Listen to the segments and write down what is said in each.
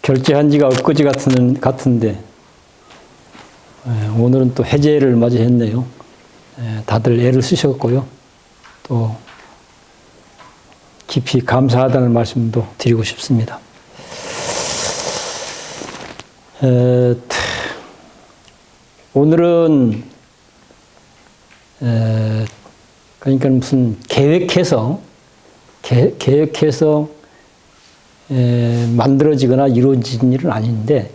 결제한 지가 엊그제 같은데 오늘은 또 해제를 맞이했네요. 다들 애를 쓰셨고요. 또 깊이 감사하다는 말씀도 드리고 싶습니다. 오늘은 그러니까 무슨 계획해서 만들어지거나 이루어진 일은 아닌데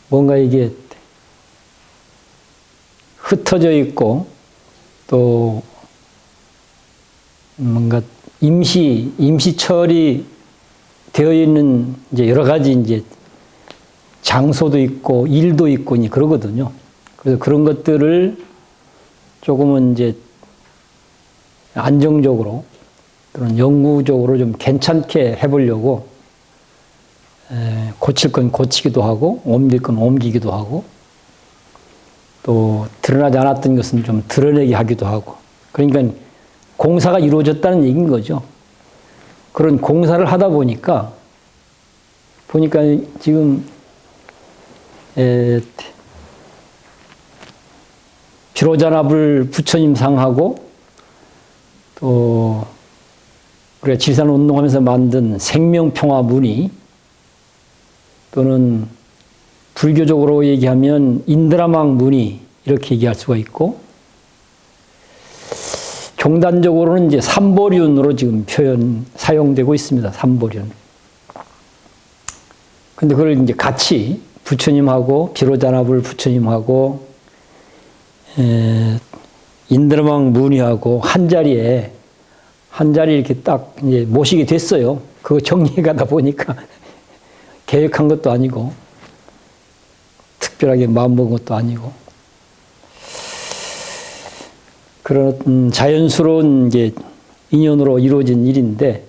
뭔가 이게 흩어져 있고 또 뭔가 임시 처리 되어 있는 이제 여러 가지 이제 장소도 있고 일도 있고 그러거든요. 그래서 그런 것들을 조금은 이제 안정적으로 또는 영구적으로 좀 괜찮게 해보려고 고칠 건 고치기도 하고 옮길 건 옮기기도 하고 또 드러나지 않았던 것은 좀 드러내게 하기도 하고 그러니까 공사가 이루어졌다는 얘기인 거죠. 그런 공사를 하다 보니까 지금 비로자나불 부처님 상하고 또 우리가 지산운동하면서 만든 생명평화문이 또는 불교적으로 얘기하면 인드라망 문이 이렇게 얘기할 수가 있고 종단적으로는 이제 삼보륜으로 지금 사용되고 있습니다. 삼보륜. 근데 그걸 이제 같이 부처님하고 비로자나불 부처님하고 인드라망 문의하고 한 자리에 이렇게 딱 이제 모시게 됐어요. 그거 정리해 가다 보니까 계획한 것도 아니고 특별하게 마음먹은 것도 아니고 그런 자연스러운 이제 인연으로 이루어진 일인데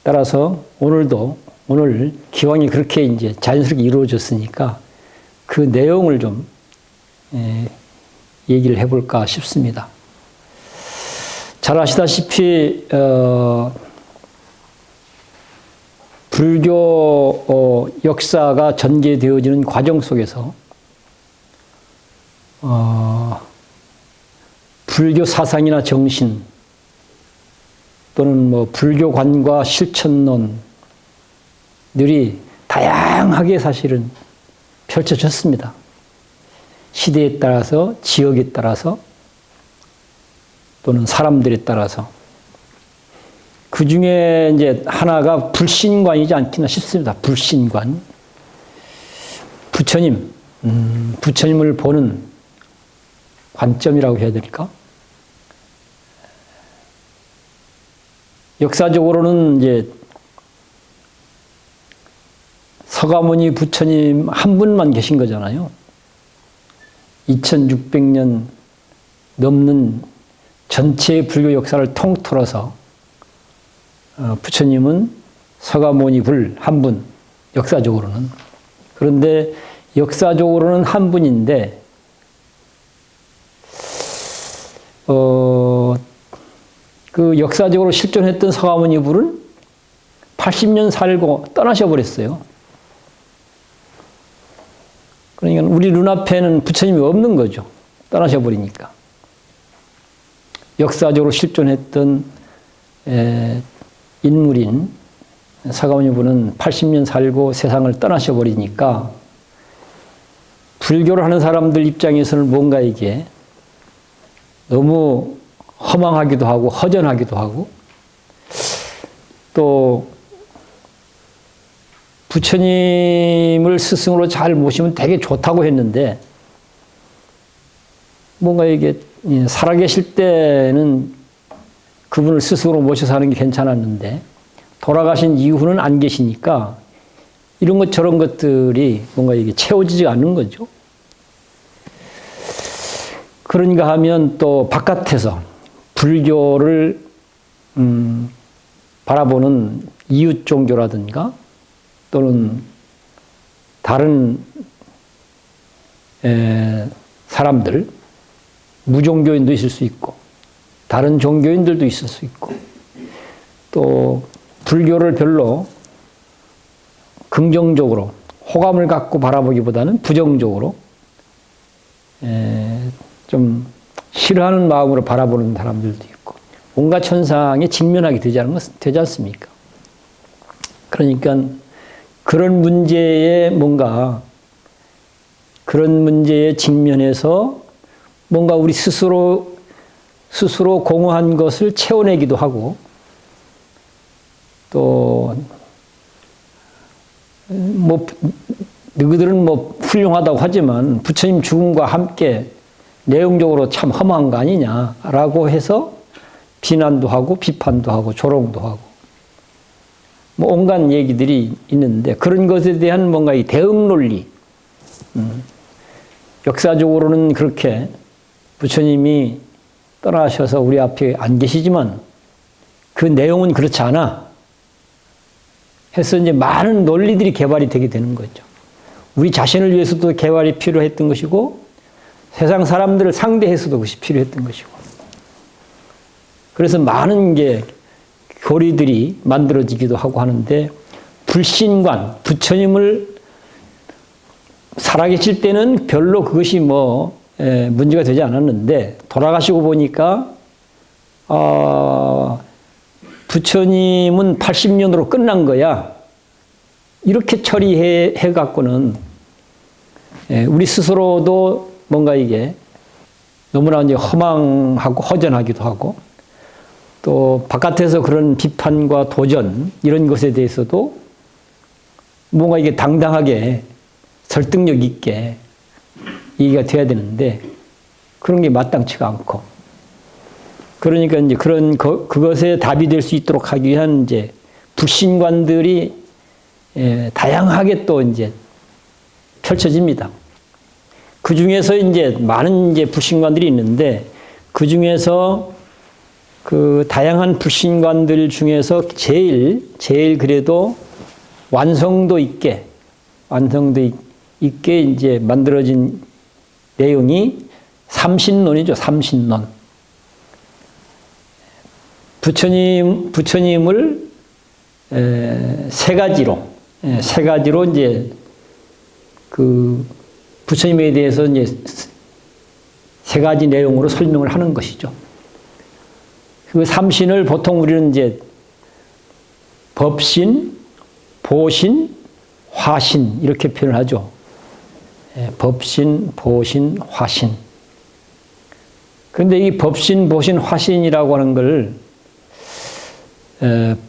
따라서 오늘 기왕이 그렇게 이제 자연스럽게 이루어졌으니까 그 내용을 좀 얘기를 해볼까 싶습니다. 잘 아시다시피 불교 역사가 전개되어지는 과정 속에서 불교 사상이나 정신 또는 뭐 불교관과 실천론들이 다양하게 사실은 펼쳐졌습니다. 시대에 따라서, 지역에 따라서 또는 사람들에 따라서 그 중에 이제 하나가 불신관이지 않겠나 싶습니다. 불신관. 부처님을 보는 관점이라고 해야 될까? 역사적으로는 이제 서가모니 부처님 한 분만 계신 거잖아요. 2600년 넘는 전체 불교 역사를 통틀어서 부처님은 서가모니 불 한 분, 역사적으로는. 그런데 역사적으로는 한 분인데 그 역사적으로 실존했던 서가모니 불은 80년 살고 떠나셔 버렸어요. 그러니까 우리 눈앞에는 부처님이 없는 거죠. 떠나셔 버리니까. 역사적으로 실존했던 인물인 서가모니 불은 80년 살고 세상을 떠나셔 버리니까 불교를 하는 사람들 입장에서는 뭔가 이게 너무 허망하기도 하고 허전하기도 하고 또 부처님을 스승으로 잘 모시면 되게 좋다고 했는데 뭔가 이게 살아계실 때는 그분을 스승으로 모셔서 하는 게 괜찮았는데 돌아가신 이후는 안 계시니까 이런 것 저런 것들이 뭔가 이게 채워지지 않는 거죠. 그런가 하면 또 바깥에서 불교를 바라보는 이웃 종교라든가 또는 다른 사람들, 무종교인도 있을 수 있고 다른 종교인들도 있을 수 있고 또 불교를 별로 긍정적으로 호감을 갖고 바라보기보다는 부정적으로 좀 싫어하는 마음으로 바라보는 사람들도 있고 온갖 천상에 직면하게 되지 않습니까? 그러니까 그런 문제에 그런 문제에 직면해서 뭔가 우리 스스로 공허한 것을 채워내기도 하고 또 너희들은 훌륭하다고 하지만 부처님 죽음과 함께 내용적으로 참 험한 거 아니냐라고 해서 비난도 하고 비판도 하고 조롱도 하고 온갖 얘기들이 있는데 그런 것에 대한 뭔가 이 대응 논리 역사적으로는 그렇게 부처님이 떠나셔서 우리 앞에 안 계시지만 그 내용은 그렇지 않아 해서 이제 많은 논리들이 개발이 되게 되는 거죠. 우리 자신을 위해서도 개발이 필요했던 것이고 세상 사람들을 상대해서도 그것이 필요했던 것이고 그래서 많은 게 교리들이 만들어지기도 하고 하는데 불신관, 부처님을 살아계실 때는 별로 그것이 문제가 되지 않았는데 돌아가시고 보니까 부처님은 80년으로 끝난 거야. 이렇게 처리해 갖고는 우리 스스로도 뭔가 이게 너무나 이제 허망하고 허전하기도 하고 또 바깥에서 그런 비판과 도전 이런 것에 대해서도 뭔가 이게 당당하게 설득력 있게 얘기가 돼야 되는데 그런 게 마땅치가 않고 그러니까 이제 그것에 답이 될 수 있도록 하기 위한 이제 불신관들이 다양하게 또 이제 펼쳐집니다. 그 중에서 이제 많은 이제 불신관들이 있는데 그 중에서 그 다양한 불신관들 중에서 제일 그래도 완성도 있게 이제 만들어진 내용이 삼신론이죠. 삼신론. 부처님을 세 가지로 이제 그 부처님에 대해서 이제 세 가지 내용으로 설명을 하는 것이죠. 그 삼신을 보통 우리는 이제 법신, 보신, 화신 이렇게 표현을 하죠. 법신, 보신, 화신. 그런데 이 법신, 보신, 화신이라고 하는 걸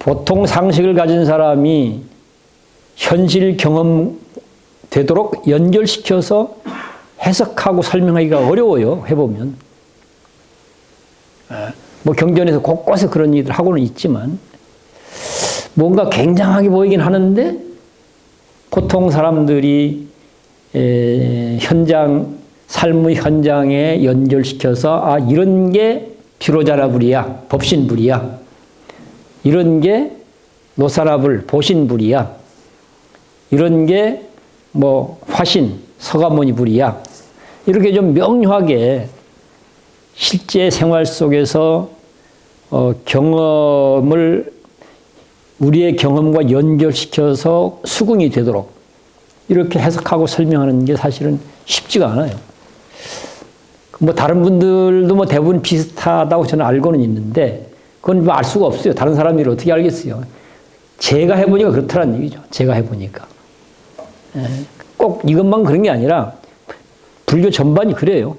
보통 상식을 가진 사람이 현실 경험 되도록 연결시켜서 해석하고 설명하기가 어려워요. 해보면. 경전에서 곳곳에 그런 일을 하고는 있지만 뭔가 굉장하게 보이긴 하는데 보통 사람들이 삶의 현장에 연결시켜서 이런 게 비로자나불이야, 법신불이야. 이런 게 노사나불, 보신불이야. 이런 게 화신, 서가모니불이야. 이렇게 좀 명료하게 실제 생활 속에서 우리의 경험과 연결시켜서 수긍이 되도록 이렇게 해석하고 설명하는 게 사실은 쉽지가 않아요. 다른 분들도 대부분 비슷하다고 저는 알고는 있는데 그건 알 수가 없어요. 다른 사람들이 어떻게 알겠어요. 제가 해보니까 그렇다는 얘기죠. 제가 해보니까. 꼭 이것만 그런 게 아니라 불교 전반이 그래요.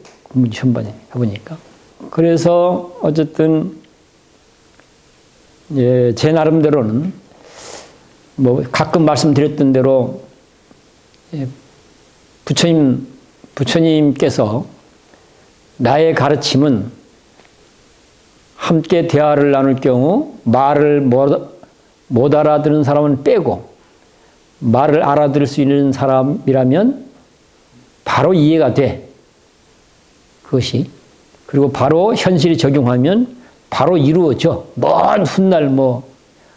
전반이 해보니까. 그래서 어쨌든 제 나름대로는 가끔 말씀드렸던 대로 부처님께서 나의 가르침은 함께 대화를 나눌 경우 말을 못 알아듣는 사람은 빼고 말을 알아들을 수 있는 사람이라면 바로 이해가 돼. 그것이. 그리고 바로 현실이 적용하면 바로 이루어져. 먼 훗날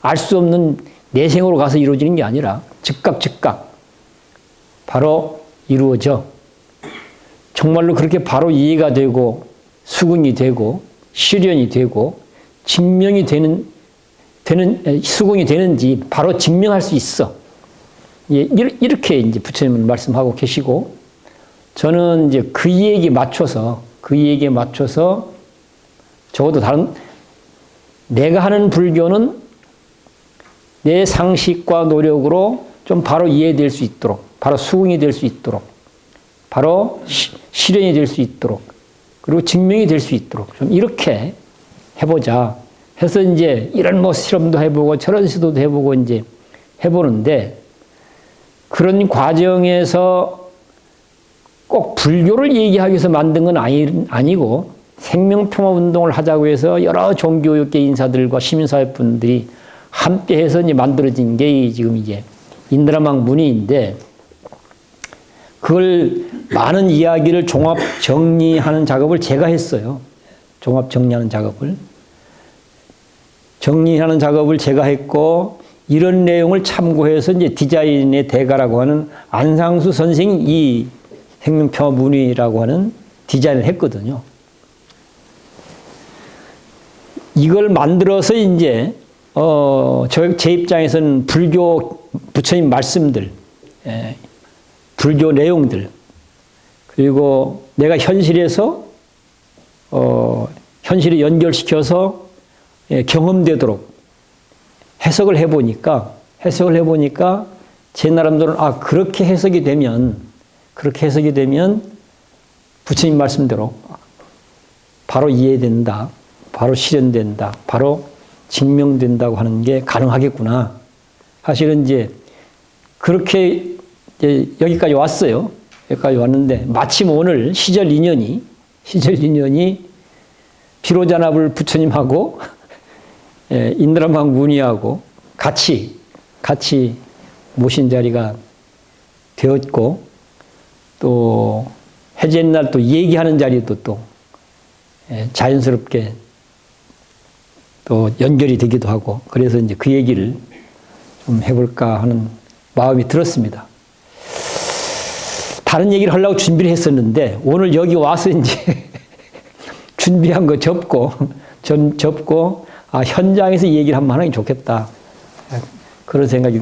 알 수 없는 내생으로 가서 이루어지는 게 아니라 즉각 바로 이루어져. 정말로 그렇게 바로 이해가 되고 수긍이 되고 실현이 되고 증명이 수긍이 되는지 바로 증명할 수 있어. 이렇게 이제 부처님은 말씀하고 계시고, 저는 이제 그 얘기에 맞춰서 적어도 내가 하는 불교는 내 상식과 노력으로 좀 바로 이해될 수 있도록, 바로 수긍이 될 수 있도록, 바로 실현이 될 수 있도록, 그리고 증명이 될 수 있도록 좀 이렇게 해보자 해서 이제 이런 뭐 실험도 해보고 저런 시도도 해보고 이제 해보는데, 그런 과정에서 꼭 불교를 얘기하기 위해서 만든 건 아니고 생명평화운동을 하자고 해서 여러 종교계 인사들과 시민사회분들이 함께해서 이제 만들어진 게 지금 이제 인드라망 문의인데, 그걸 많은 이야기를 종합 정리하는 작업을 제가 했어요. 종합 정리하는 작업을 제가 했고, 이런 내용을 참고해서 이제 디자인의 대가라고 하는 안상수 선생이 이 생명평화 문의라고 하는 디자인을 했거든요. 이걸 만들어서 이제 제 입장에서는 불교 부처님 말씀들, 불교 내용들, 그리고 내가 현실에서 현실에 연결시켜서 경험되도록 해석을 해보니까 제 나름대로 그렇게 해석이 되면 부처님 말씀대로 바로 이해된다, 바로 실현된다, 바로 증명된다고 하는 게 가능하겠구나. 사실은 이제 그렇게 이제 여기까지 왔어요. 여기까지 왔는데 마침 오늘 시절 인연이 비로자나불 부처님하고 인드라망 문의하고 같이 모신 자리가 되었고, 또 해제의 날 또 얘기하는 자리도 또 자연스럽게 또 연결이 되기도 하고, 그래서 이제 그 얘기를 좀 해볼까 하는 마음이 들었습니다. 다른 얘기를 하려고 준비를 했었는데 오늘 여기 와서 이제 준비한 거 접고 현장에서 얘기를 한번 하는 게 좋겠다, 그런 생각이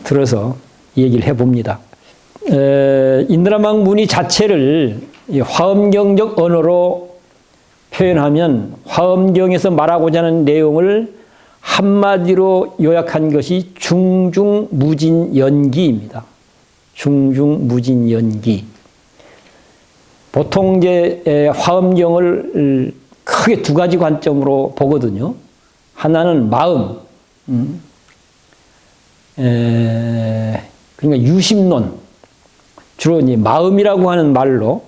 들어서 얘기를 해봅니다. 인드라망 문의 자체를 화엄경적 언어로 표현하면 화엄경에서 말하고자 하는 내용을 한마디로 요약한 것이 중중무진연기입니다. 중중무진연기. 보통 이제 화엄경을 크게 두 가지 관점으로 보거든요. 하나는 마음, 그러니까 유심론, 주로 이제 마음이라고 하는 말로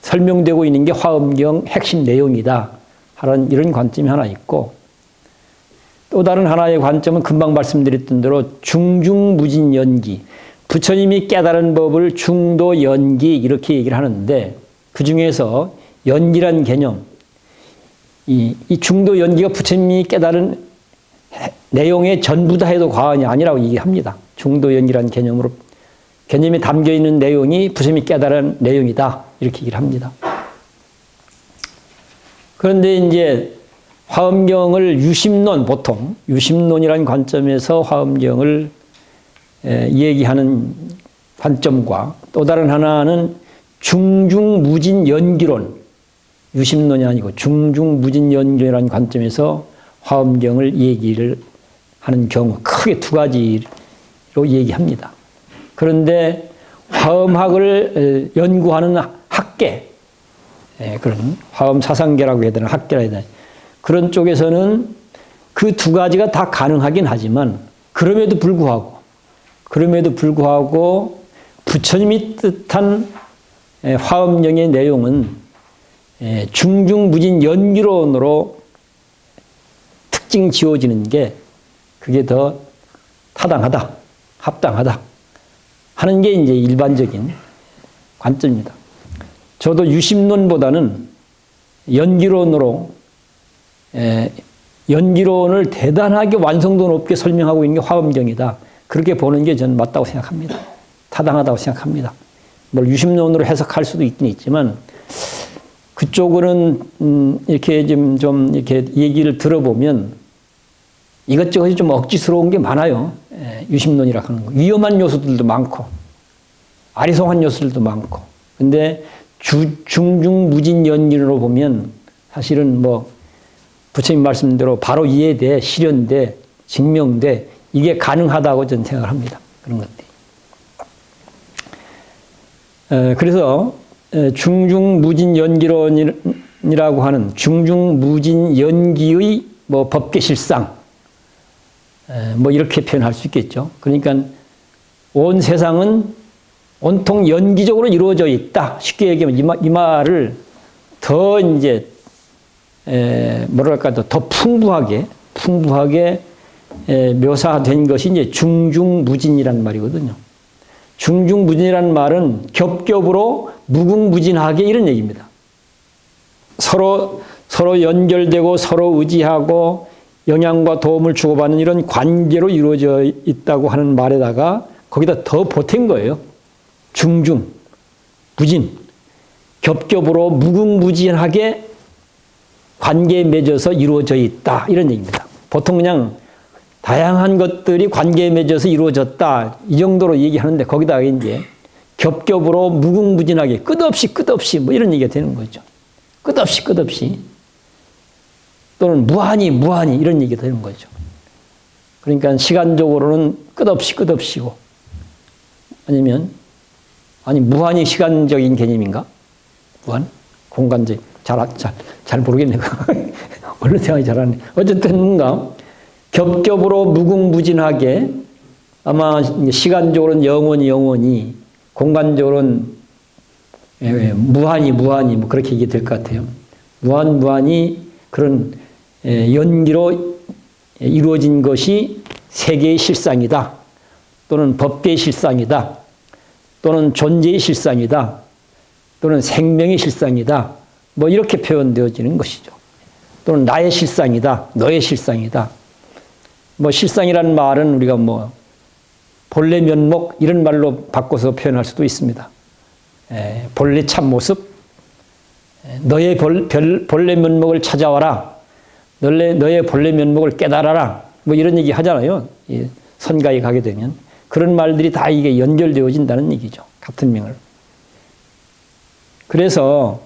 설명되고 있는 게 화엄경 핵심 내용이다 하는 이런 관점이 하나 있고, 또 다른 하나의 관점은 금방 말씀드렸던 대로 중중무진연기, 부처님이 깨달은 법을 중도연기 이렇게 얘기를 하는데, 그 중에서 연기란 개념, 이 중도연기가 부처님이 깨달은 내용의 전부다 해도 과언이 아니라고 얘기합니다. 중도연기란 개념이 담겨 있는 내용이 부처님이 깨달은 내용이다 이렇게 얘기를 합니다. 그런데 이제 화엄경을 보통 유심론이라는 관점에서 화엄경을 얘기하는 관점과, 또 다른 하나는 중중무진연기론, 유심론이 아니고 중중무진연기론이라는 관점에서 화엄경을 얘기를 하는 경우, 크게 두 가지로 얘기합니다. 그런데 화엄학을 연구하는 학계, 그런 화엄사상계라고 해야 되나, 학계라 해야 되나, 그런 쪽에서는 그 두 가지가 다 가능하긴 하지만, 그럼에도 불구하고 부처님이 뜻한 화엄경의 내용은 중중무진연기론으로 특징 지어지는 게, 그게 더 타당하다, 합당하다 하는 게 이제 일반적인 관점입니다. 저도 유심론보다는 연기론을 대단하게 완성도 높게 설명하고 있는 게 화엄경이다, 그렇게 보는 게 저는 맞다고 생각합니다. 타당하다고 생각합니다. 뭘 유심론으로 해석할 수도 있긴 있지만, 그쪽으로는 이렇게 좀 이렇게 얘기를 들어보면 이것저것이 좀 억지스러운 게 많아요. 유심론이라 하는 거. 위험한 요소들도 많고, 아리송한 요소들도 많고. 근데 중중무진연기로 보면 사실은 뭐 부처님 말씀대로 바로 이해돼, 실현돼, 증명돼, 이게 가능하다고 저는 생각을 합니다. 그런 것들이. 그래서 중중무진연기론이라고 하는 중중무진연기의 뭐 법계실상, 뭐 이렇게 표현할 수 있겠죠. 그러니까 온 세상은 온통 연기적으로 이루어져 있다. 쉽게 얘기하면 이 말을 더 이제 뭐랄까 더 풍부하게 묘사된 것이 이제 중중무진이라는 말이거든요. 중중무진이라는 말은 겹겹으로 무궁무진하게 이런 얘기입니다. 서로 연결되고 서로 의지하고 영향과 도움을 주고받는 이런 관계로 이루어져 있다고 하는 말에다가 거기다 더 보탠 거예요. 중중, 무진, 겹겹으로 무궁무진하게 관계에 맺어서 이루어져 있다. 이런 얘기입니다. 보통 그냥 다양한 것들이 관계에 맺어서 이루어졌다. 이 정도로 얘기하는데 거기다가 이제 겹겹으로 무궁무진하게 끝없이 뭐 이런 얘기가 되는 거죠. 끝없이 또는 무한히 이런 얘기가 되는 거죠. 그러니까 시간적으로는 끝없이고 아니면 무한히 시간적인 개념인가? 무한? 공간적 잘 모르겠네. 얼른 생각이 잘 안 나. 어쨌든 뭔가 겹겹으로 무궁무진하게 아마 시간적으로는 영원히 공간적으로는 무한히 뭐 그렇게 얘기될 것 같아요. 무한히 그런 연기로 이루어진 것이 세계의 실상이다. 또는 법계의 실상이다. 또는 존재의 실상이다. 또는 생명의 실상이다. 뭐 이렇게 표현되어지는 것이죠. 또는 나의 실상이다. 너의 실상이다. 뭐 실상이라는 말은 우리가 뭐 본래 면목 이런 말로 바꿔서 표현할 수도 있습니다. 본래 참모습, 너의 본래 면목을 찾아와라. 너의 본래 면목을 깨달아라. 뭐 이런 얘기 하잖아요. 선가에 가게 되면. 그런 말들이 다 이게 연결되어진다는 얘기죠. 같은 명을. 그래서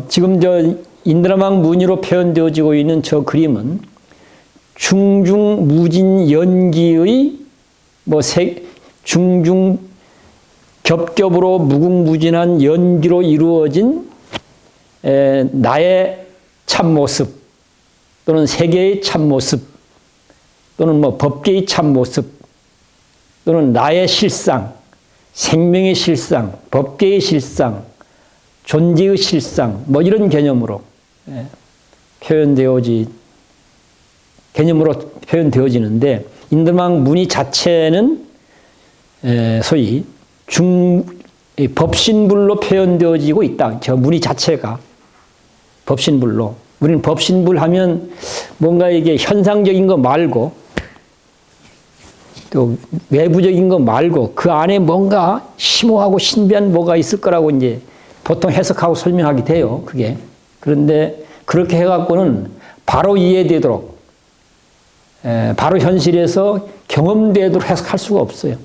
지금 저 인드라망 무늬로 표현되어지고 있는 저 그림은 중중무진연기의 뭐 중중 겹겹으로 무궁무진한 연기로 이루어진 나의 참모습 또는 세계의 참모습 또는 뭐 법계의 참모습 또는 나의 실상, 생명의 실상, 법계의 실상, 존재의 실상 뭐 이런 개념으로 표현되어지는데 인드라망 무늬 자체는 소위 법신불로 표현되어지고 있다. 저 무늬 자체가 법신불로. 우리는 법신불 하면 뭔가 이게 현상적인 거 말고 또 외부적인 거 말고 그 안에 뭔가 심오하고 신비한 뭐가 있을 거라고 이제 보통 해석하고 설명하게 돼요. 그게. 그런데 그렇게 해갖고는 바로 이해되도록 바로 현실에서 경험되도록 해석할 수가 없어요.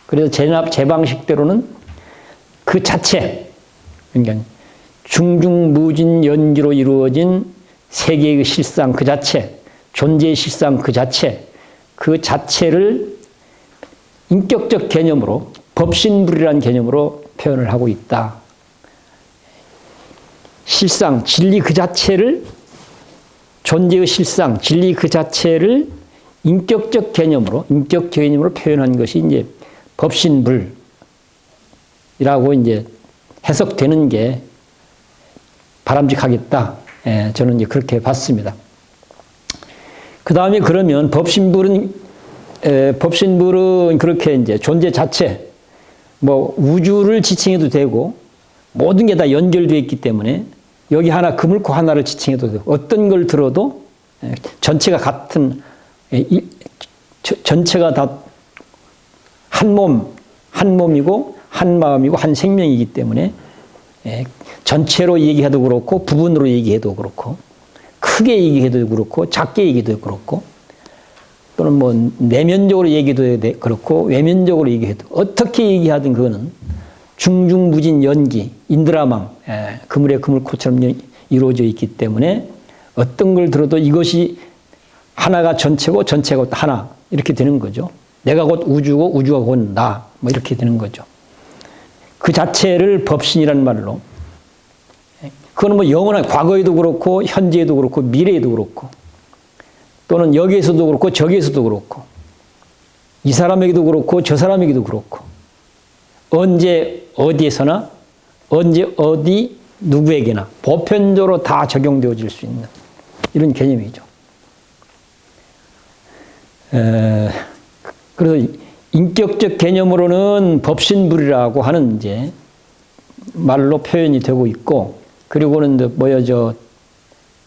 그래서 제 방식대로는 그 자체, 그러니까 중중무진 연기로 이루어진 세계의 실상 그 자체, 존재의 실상 그 자체를 인격적 개념으로 법신불이라는 개념으로 표현을 하고 있다. 실상, 진리 그 자체를 존재의 실상, 진리 그 자체를 인격 개념으로 표현한 것이 이제 법신불이라고 이제 해석되는 게 바람직하겠다. 저는 이제 그렇게 봤습니다. 그 다음에 그러면 법신불은 그렇게 이제 존재 자체, 뭐 우주를 지칭해도 되고 모든 게 다 연결되어 있기 때문에 여기 하나 그물고 하나를 지칭해도 되고 어떤 걸 들어도 전체가 같은 전체가 다 한 몸이고 한 마음이고 한 생명이기 때문에 전체로 얘기해도 그렇고 부분으로 얘기해도 그렇고 크게 얘기해도 그렇고 작게 얘기해도 그렇고 또는 뭐 내면적으로 얘기도 그렇고 외면적으로 얘기해도 어떻게 얘기하든 그거는 중중무진 연기, 인드라망, 그물에 그물코처럼 이루어져 있기 때문에 어떤 걸 들어도 이것이 하나가 전체고 전체가 하나 이렇게 되는 거죠. 내가 곧 우주고 우주가 곧 나 뭐 이렇게 되는 거죠. 그 자체를 법신이라는 말로 그건 뭐 영원한 과거에도 그렇고 현재에도 그렇고 미래에도 그렇고 또는 여기에서도 그렇고 저기에서도 그렇고 이 사람에게도 그렇고 저 사람에게도 그렇고 언제 어디에서나 언제 어디 누구에게나 보편적으로 다 적용되어질 수 있는 이런 개념이죠. 그래서 인격적 개념으로는 법신불이라고 하는 이제 말로 표현이 되고 있고 그리고는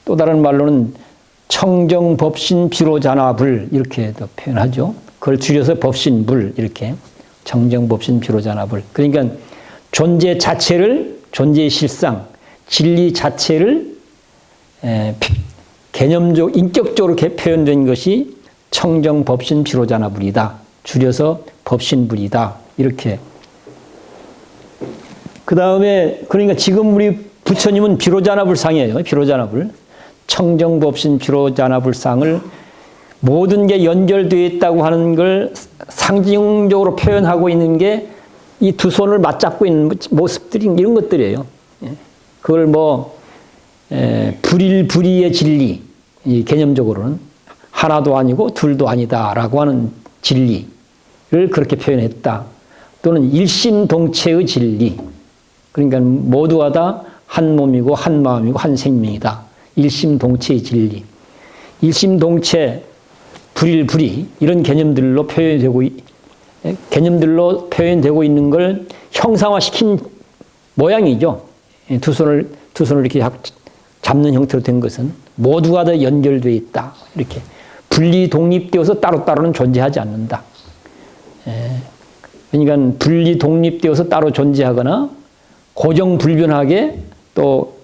또 다른 말로는 청정법신 비로자나불 이렇게 표현하죠. 그걸 줄여서 법신불 이렇게 청정법신 비로자나불. 그러니까 존재 자체를 존재의 실상, 진리 자체를 개념적, 인격적으로 표현된 것이 청정법신 비로자나불이다. 줄여서 법신불이다. 이렇게. 그 다음에 그러니까 지금 우리 부처님은 비로자나불상이에요. 비로자나불. 청정법신 비로자나불상을 모든 게 연결되어 있다고 하는 걸 상징적으로 표현하고 있는 게 이 두 손을 맞잡고 있는 모습들이 이런 것들이에요. 그걸 불일불이의 진리, 이 개념적으로는 하나도 아니고 둘도 아니다라고 하는 진리를 그렇게 표현했다. 또는 일심동체의 진리. 그러니까 모두가 다 한 몸이고 한 마음이고 한 생명이다. 일심동체의 진리. 일심동체, 불일불이 이런 개념들로 표현되고 있는 걸 형상화시킨 모양이죠. 두 손을 이렇게 잡는 형태로 된 것은 모두가 다 연결되어 있다. 이렇게 분리 독립되어서 따로따로는 존재하지 않는다. 그러니까 분리 독립되어서 따로 존재하거나 고정불변하게 또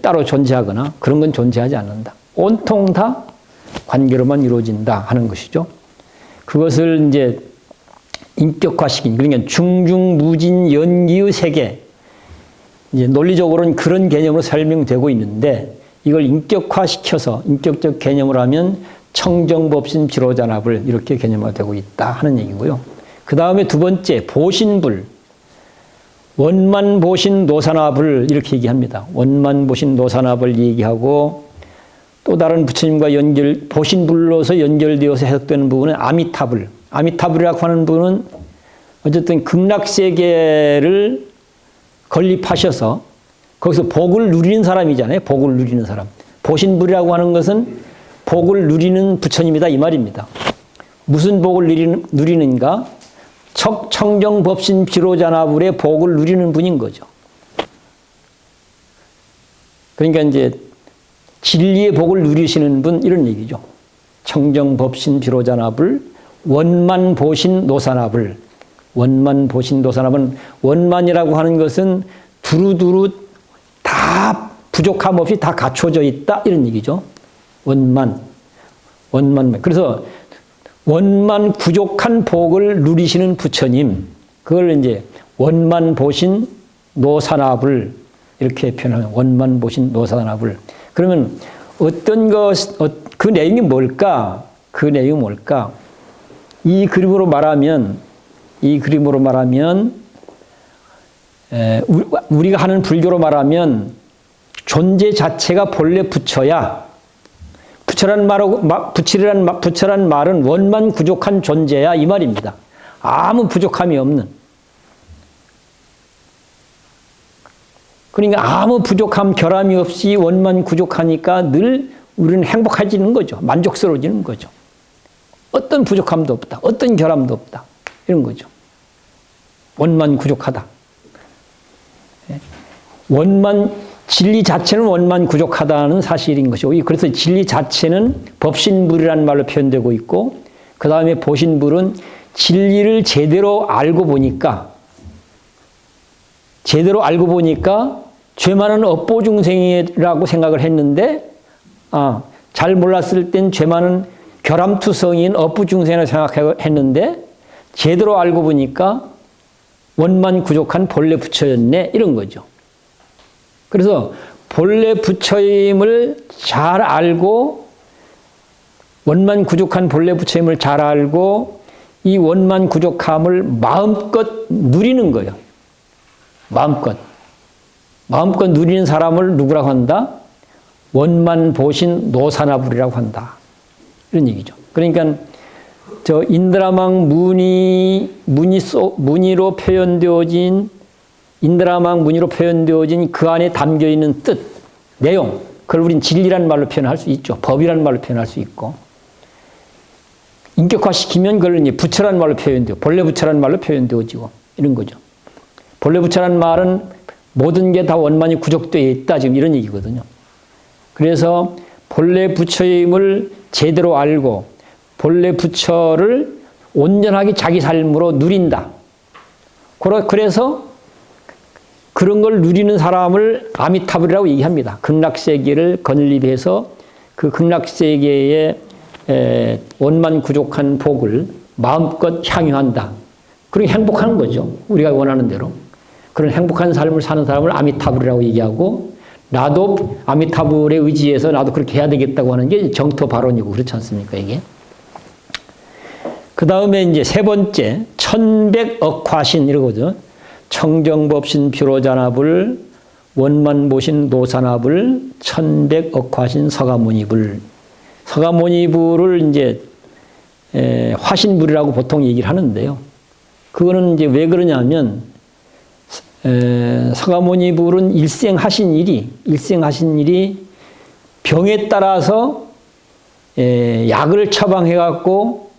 따로 존재하거나 그런 건 존재하지 않는다. 온통 다 관계로만 이루어진다 하는 것이죠. 그것을 이제 인격화시킨, 그러니까 중중무진 연기의 세계. 이제 논리적으로는 그런 개념으로 설명되고 있는데 이걸 인격화시켜서 인격적 개념을 하면 청정법신 비로자나불 이렇게 개념화되고 있다 하는 얘기고요. 그 다음에 두 번째 보신불. 원만보신 노사나불 이렇게 얘기합니다. 원만보신 노사나불 얘기하고 또 다른 부처님과 보신불로서 연결되어서 해석되는 부분은 아미타불. 아미타불이라고 하는 분은 어쨌든 극락세계를 건립하셔서 거기서 복을 누리는 사람이잖아요. 복을 누리는 사람. 보신불이라고 하는 것은 복을 누리는 부처님이다 이 말입니다. 무슨 복을 누리는가? 청정법신 비로자나불의 복을 누리는 분인 거죠. 그러니까 이제 진리의 복을 누리시는 분 이런 얘기죠. 청정법신 비로자나불 원만보신 노사나불. 원만보신 노사나불은 원만이라고 하는 것은 두루두루 다 부족함 없이 다 갖춰져 있다 이런 얘기죠. 원만. 그래서 원만 부족한 복을 누리시는 부처님, 그걸 이제 원만 보신 노사나불 이렇게 표현하면 원만 보신 노사나불. 그러면 그 내용이 뭘까? 그 내용이 뭘까? 이 그림으로 말하면 우리가 하는 불교로 말하면 존재 자체가 본래 부처야. 부처란 말은 원만 부족한 존재야 이 말입니다. 아무 부족함이 없는. 그러니까 아무 부족함, 결함이 없이 원만 부족하니까 늘 우리는 행복해지는 거죠. 만족스러워지는 거죠. 어떤 부족함도 없다. 어떤 결함도 없다. 이런 거죠. 원만 부족하다. 진리 자체는 원만 부족하다는 사실인 것이고, 그래서 진리 자체는 법신불이라는 말로 표현되고 있고, 그 다음에 보신불은 진리를 제대로 알고 보니까 죄 많은 업보 중생이라고 생각을 했는데 잘 몰랐을 땐 죄만은 결함투성인 업부중생이라고 생각했는데 제대로 알고 보니까 원만구족한 본래 부처였네 이런 거죠. 그래서 본래 부처임을 잘 알고 원만구족한 본래 부처임을 잘 알고 이 원만구족함을 마음껏 누리는 거예요. 마음껏 누리는 사람을 누구라고 한다? 원만보신 노사나불이라고 한다. 이런 얘기죠. 그러니까 저 인드라망 무니로 표현되어진 인드라망 무니로 표현되어진 그 안에 담겨 있는 뜻, 내용, 그걸 우린 진리라는 말로 표현할 수 있죠. 법이라는 말로 표현할 수 있고, 인격화시키면 그걸 이제 부처라는 말로 표현되고, 본래 부처라는 말로 표현되어지고 이런 거죠. 본래 부처라는 말은 모든 게 다 원만히 구족되어 있다 지금 이런 얘기거든요. 그래서 본래 부처임을 제대로 알고 본래 부처를 온전하게 자기 삶으로 누린다. 그래서 그런 걸 누리는 사람을 아미타불이라고 얘기합니다. 극락세계를 건립해서 그 극락세계의 원만구족한 복을 마음껏 향유한다. 그렇게 행복한 거죠. 우리가 원하는 대로. 그런 행복한 삶을 사는 사람을 아미타불이라고 얘기하고, 나도 아미타불에 의지해서 나도 그렇게 해야 되겠다고 하는 게 정토 발언이고 그렇지 않습니까, 이게? 그 다음에 이제 세 번째, 천백억화신 이러거든. 청정법신 비로자나불, 원만보신 노사나불, 천백억화신 서가모니불. 서가모니불을 이제 화신불이라고 보통 얘기를 하는데요. 그거는 이제 왜 그러냐면, 서가모니불은 일생하신 일이 병에 따라서 약을 처방해갖고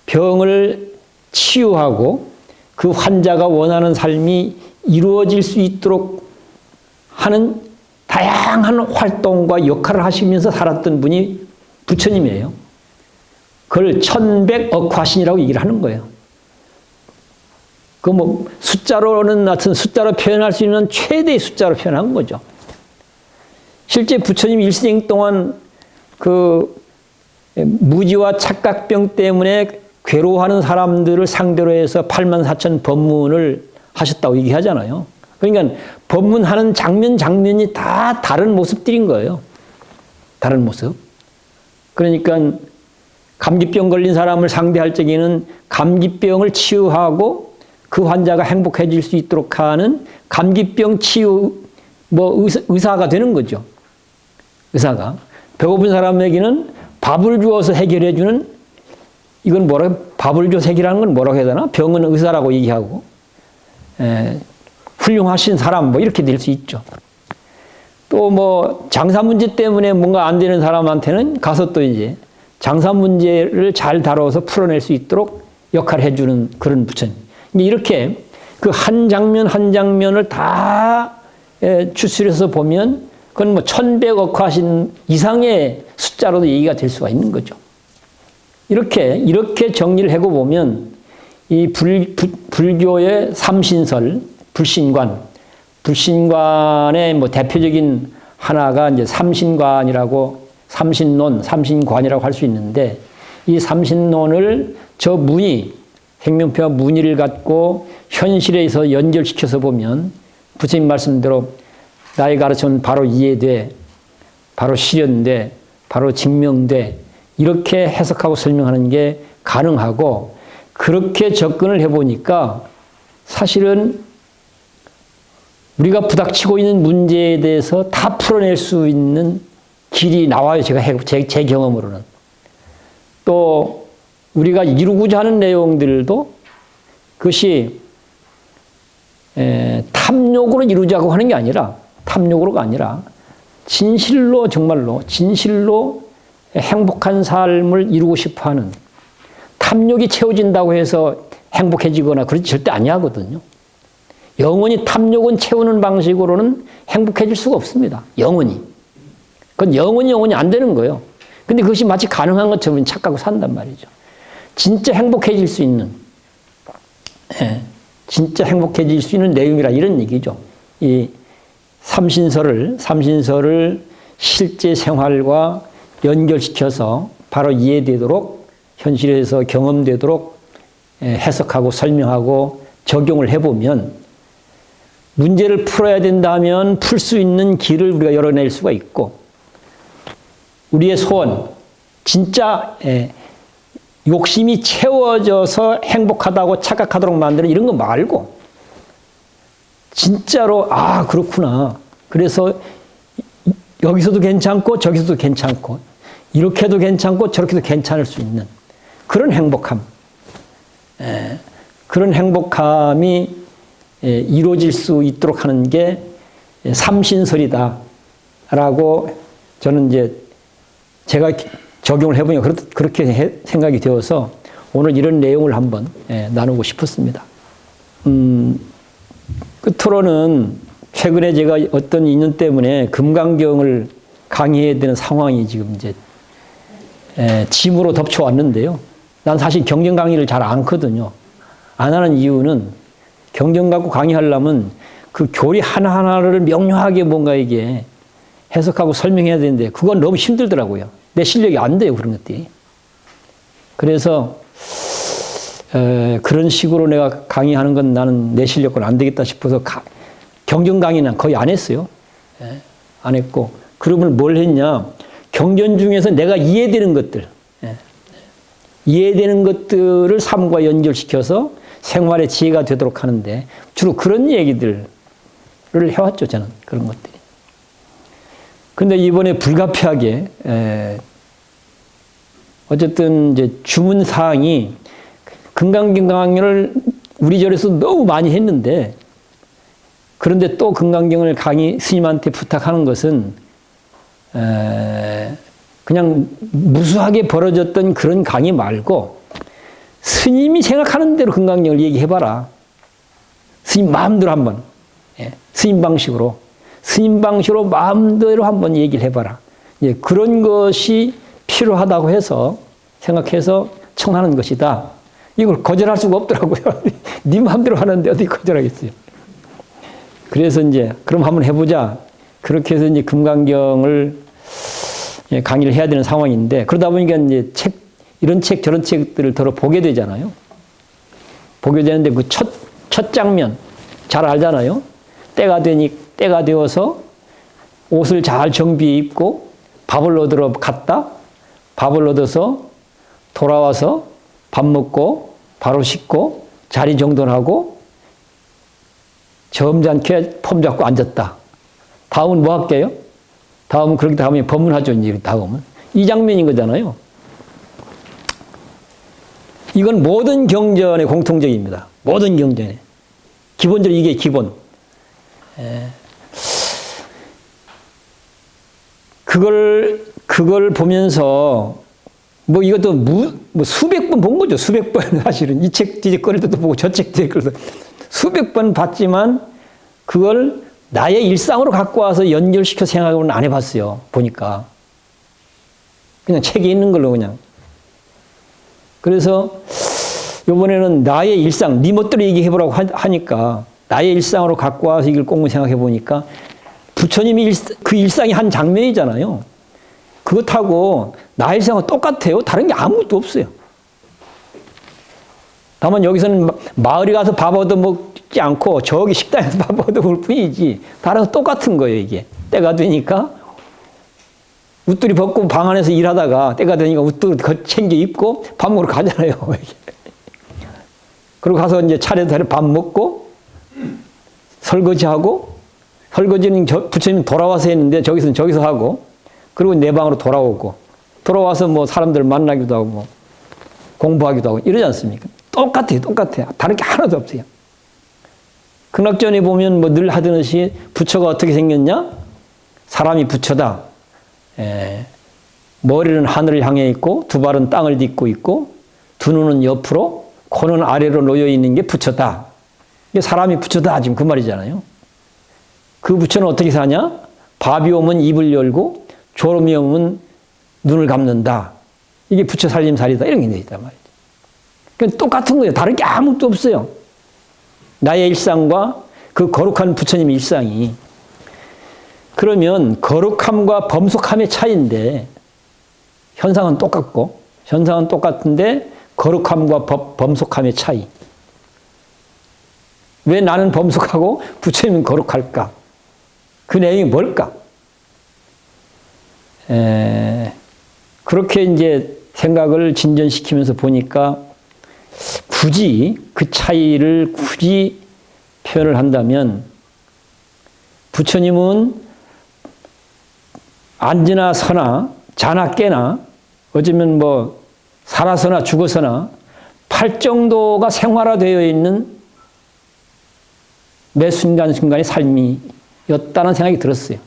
병을 치유하고 그 환자가 원하는 삶이 이루어질 수 있도록 하는 다양한 활동과 역할을 하시면서 살았던 분이 부처님이에요. 그걸 천백억화신이라고 얘기를 하는 거예요. 그 뭐 숫자로는 같은 숫자로 표현할 수 있는 최대의 숫자로 표현한 거죠. 실제 부처님 일생 동안 그 무지와 착각병 때문에 괴로워하는 사람들을 상대로 해서 84,000 법문을 하셨다고 얘기하잖아요. 그러니까 법문하는 장면이 다 다른 모습들인 거예요. 다른 모습. 그러니까 감기병 걸린 사람을 상대할 적에는 감기병을 치유하고 그 환자가 행복해질 수 있도록 하는 감기병 치유 의사가 되는 거죠. 의사가. 배고픈 사람에게는 밥을 주어서 해결해주는, 이건 밥을 줘서 해결하는 건 뭐라고 해야 되나? 병은 의사라고 얘기하고, 훌륭하신 사람, 이렇게 될 수 있죠. 또 장사 문제 때문에 뭔가 안 되는 사람한테는 가서 또 이제 장사 문제를 잘 다뤄서 풀어낼 수 있도록 역할을 해주는 그런 부처님. 이렇게 그 한 장면 한 장면을 다 추출해서 보면 그건 천백억화신 이상의 숫자로도 얘기가 될 수가 있는 거죠. 이렇게 정리를 하고 보면 이 불교의 삼신설, 불신관의 대표적인 하나가 이제 삼신관이라고, 삼신관이라고 할 수 있는데, 이 삼신론을 저 생명표와 무늬를 갖고 현실에서 연결시켜서 보면 부처님 말씀대로 나의 가르침은 바로 이해돼, 바로 실현돼, 바로 증명돼, 이렇게 해석하고 설명하는 게 가능하고, 그렇게 접근을 해보니까 사실은 우리가 부닥치고 있는 문제에 대해서 다 풀어낼 수 있는 길이 나와요. 제 경험으로는. 또 우리가 이루고자 하는 내용들도 그것이 탐욕으로 이루자고 하는 게 아니라, 탐욕으로가 아니라 진실로, 정말로 진실로 행복한 삶을 이루고 싶어하는, 탐욕이 채워진다고 해서 행복해지거나 그렇지 절대 아니하거든요. 영원히 탐욕은 채우는 방식으로는 행복해질 수가 없습니다. 영원히. 그건 영원히 안 되는 거예요. 근데 그것이 마치 가능한 것처럼 착각하고 산단 말이죠. 진짜 행복해질 수 있는, 진짜 행복해질 수 있는 내용이라 이런 얘기죠. 이 삼신설을 실제 생활과 연결시켜서 바로 이해되도록 현실에서 경험되도록 해석하고 설명하고 적용을 해보면 문제를 풀어야 된다면 풀 수 있는 길을 우리가 열어낼 수가 있고 우리의 소원, 진짜 욕심이 채워져서 행복하다고 착각하도록 만드는 이런 거 말고 진짜로 아 그렇구나. 그래서 여기서도 괜찮고 저기서도 괜찮고 이렇게도 괜찮고 저렇게도 괜찮을 수 있는 그런 행복함. 그런 행복함이 이루어질 수 있도록 하는 게 삼신설이다라고 저는 이제 제가 적용을 해보니까 그렇게 생각이 되어서 오늘 이런 내용을 한번 나누고 싶었습니다. 끝으로는 최근에 제가 어떤 인연 때문에 금강경을 강의해야 되는 상황이 지금 이제 짐으로 덮쳐왔는데요. 난 사실 경전 강의를 잘 안 하거든요. 안 하는 이유는 경전 갖고 강의하려면 그 교리 하나하나를 명료하게 뭔가 이게 해석하고 설명해야 되는데 그건 너무 힘들더라고요. 내 실력이 안 돼요, 그런 것들이. 그래서 그런 식으로 내가 강의하는 건 나는 내 실력은 안 되겠다 싶어서 경전 강의는 거의 안 했어요. 안 했고 그러면 뭘 했냐. 경전 중에서 내가 이해되는 것들, 이해되는 것들을 삶과 연결시켜서 생활의 지혜가 되도록 하는데 주로 그런 얘기들을 해왔죠, 저는. 그런 것들이. 근데 이번에 불가피하게 어쨌든 이제 주문 사항이 금강경 강의를 우리 절에서 너무 많이 했는데 그런데 또 금강경을 강의 스님한테 부탁하는 것은 그냥 무수하게 벌어졌던 그런 강의 말고 스님이 생각하는 대로 금강경을 얘기해봐라. 스님 마음대로 한번 스님 방식으로 마음대로 한번 얘기를 해봐라. 그런 것이 필요하다고 해서 생각해서 청하는 것이다. 이걸 거절할 수가 없더라고요. 네 마음대로 하는데 어떻게 거절하겠어요. 그래서 이제 그럼 한번 해보자. 그렇게 해서 이제 금강경을 강의를 해야 되는 상황인데 그러다 보니까 이제 이런 책 저런 책들을 더러 보게 되잖아요. 보게 되는데 그 첫 장면 잘 알잖아요. 때가 되어서 옷을 잘 정비해 입고 밥을 얻으러 갔다. 밥을 얻어서 돌아와서 밥 먹고 바로 씻고 자리 정돈하고 점잖게 폼 잡고 앉았다. 다음은 뭐 할게요? 다음은 그렇게 다음에 법문하죠. 이제 다음은 이 장면인 거잖아요. 이건 모든 경전의 공통적입니다. 모든 경전에 기본적으로 이게 기본. 그걸 보면서 뭐 이것도 수백 번 본 거죠. 수백 번 사실은 이 책 뒤적거릴 때도 보고 저 책 뒤적거릴 때도 수백 번 봤지만 그걸 나의 일상으로 갖고 와서 연결시켜 생각을 안 해봤어요. 보니까 그냥 책에 있는 걸로 그냥. 그래서 이번에는 나의 일상, 네 멋대로 얘기해보라고 하니까 나의 일상으로 갖고 와서 이걸 꼭 생각해 보니까 부처님이 그 일상이 한 장면이잖아요. 그것하고 나의 일상은 똑같아요. 다른 게 아무것도 없어요. 다만 여기서는 마을에 가서 밥 얻어 먹지 않고 저기 식당에서 밥 얻어 먹을 뿐이지 다른 거 똑같은 거예요. 이게 때가 되니까 웃두리 벗고 방 안에서 일하다가 때가 되니까 웃두리 챙겨 입고 밥 먹으러 가잖아요. 그리고 가서 이제 차례대로 밥 먹고 설거지하고 설거지는 부처님 돌아와서 했는데 저기서 하고 그리고 내 방으로 돌아오고 돌아와서 뭐 사람들 만나기도 하고 뭐 공부하기도 하고 이러지 않습니까? 똑같아요. 다른 게 하나도 없어요. 극락전에 보면 뭐 늘 하듯이 부처가 어떻게 생겼냐? 사람이 부처다. 머리는 하늘을 향해 있고 두 발은 땅을 딛고 있고 두 눈은 옆으로 코는 아래로 놓여 있는 게 부처다. 이게 사람이 부처다. 지금 그 말이잖아요. 그 부처는 어떻게 사냐? 밥이 오면 입을 열고 졸음이 오면 눈을 감는다. 이게 부처 살림살이다. 이런 게 있단 말이죠. 그러니까 똑같은 거예요. 다른 게 아무것도 없어요. 나의 일상과 그 거룩한 부처님의 일상이. 그러면 거룩함과 범속함의 차이인데 현상은 똑같고, 현상은 똑같은데 거룩함과 범속함의 차이. 왜 나는 범속하고 부처님은 거룩할까? 그 내용이 뭘까? 그렇게 이제 생각을 진전시키면서 보니까 굳이 그 차이를 굳이 표현을 한다면 부처님은 앉으나 서나 자나 깨나 어쩌면 뭐 살아서나 죽어서나 팔정도가 생활화되어 있는 매 순간순간의 삶이었다는 생각이 들었어요.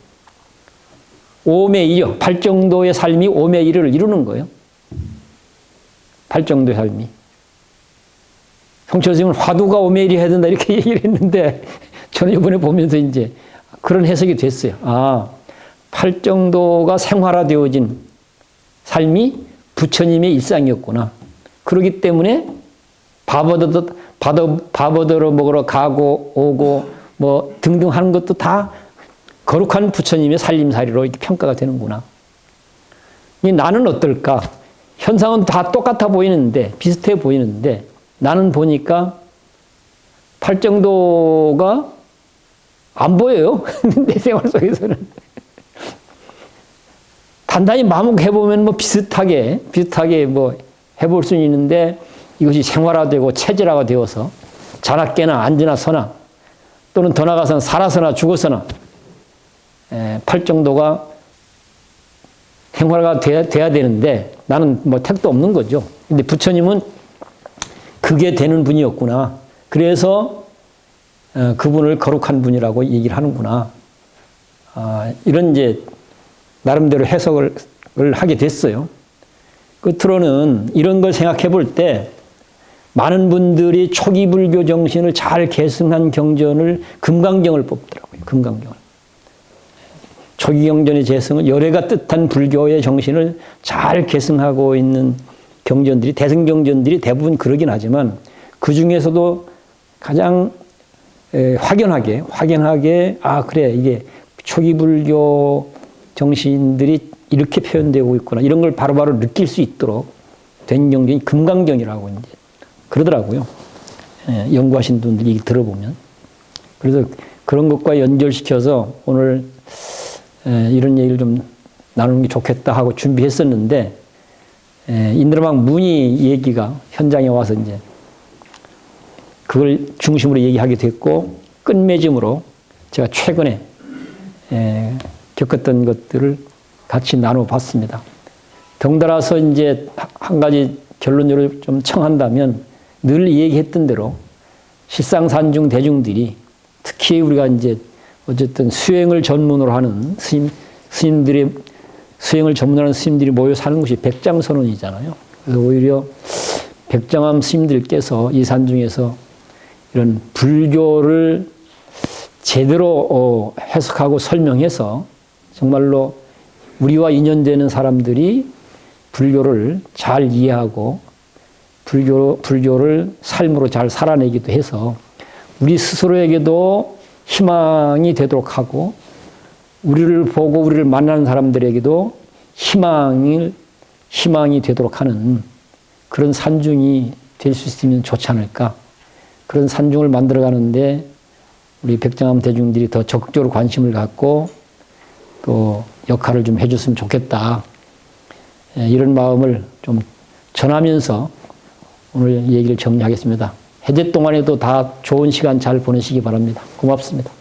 5매 1여, 팔정도의 삶이 5매 1여를 이루는 거예요. 팔정도의 삶이. 성철 스님은 화두가 5매 1이 해야 된다 이렇게 얘기를 했는데 저는 이번에 보면서 이제 그런 해석이 됐어요. 아, 팔정도가 생활화되어진 삶이 부처님의 일상이었구나. 그렇기 때문에 밥 얻으러 먹으러 가고 오고 뭐 등등 하는 것도 다 거룩한 부처님의 살림살이로 이렇게 평가가 되는구나. 나는 어떨까? 현상은 다 똑같아 보이는데, 비슷해 보이는데, 나는 보니까 팔정도가 안 보여요. 내 생활 속에서는. 단단히 마음먹고 해보면 뭐 비슷하게 뭐 해볼 수는 있는데, 이것이 생활화되고 체질화가 되어서 자나 깨나 앉으나 서나 또는 더 나아가서는 살아서나 죽어서나 팔정도가 생활화가 돼야 되는데 나는 뭐 택도 없는 거죠. 근데 부처님은 그게 되는 분이었구나. 그래서 그분을 거룩한 분이라고 얘기를 하는구나. 이런 이제 나름대로 해석을 하게 됐어요. 끝으로는 이런 걸 생각해 볼 때 많은 분들이 초기 불교 정신을 잘 계승한 경전을 금강경을 뽑더라고요. 금강경을. 초기 경전의 재성은 열애가 뜻한 불교의 정신을 잘 계승하고 있는 경전들이, 대승경전들이 대부분 그러긴 하지만 그 중에서도 가장 확연하게 아 그래 이게 초기 불교 정신들이 이렇게 표현되고 있구나 이런 걸 바로바로 느낄 수 있도록 된 경전이 금강경이라고 이제 그러더라고요. 연구하신 분들이 들어보면. 그래서 그런 것과 연결시켜서 오늘 이런 얘기를 좀 나누는 게 좋겠다 하고 준비했었는데 인드라막 문의 얘기가 현장에 와서 이제 그걸 중심으로 얘기하게 됐고 끝맺음으로 제가 최근에 겪었던 것들을 같이 나눠봤습니다. 덩달아서 이제 한 가지 결론으로 좀 청한다면 늘 얘기했던 대로 실상산중 대중들이 특히 우리가 이제 어쨌든 수행을 전문으로 하는 스님들이 수행을 전문하는 스님들이 모여 사는 곳이 백장선원이잖아요. 그래서 오히려 백장암 스님들께서 이 산중에서 이런 불교를 제대로 해석하고 설명해서 정말로 우리와 인연되는 사람들이 불교를 잘 이해하고 불교를 삶으로 잘 살아내기도 해서 우리 스스로에게도 희망이 되도록 하고 우리를 보고 우리를 만나는 사람들에게도 희망이 되도록 하는 그런 산중이 될 수 있으면 좋지 않을까. 그런 산중을 만들어가는데 우리 백장암 대중들이 더 적극적으로 관심을 갖고 또 역할을 좀 해줬으면 좋겠다. 이런 마음을 좀 전하면서 오늘 얘기를 정리하겠습니다. 해제 동안에도 다 좋은 시간 잘 보내시기 바랍니다. 고맙습니다.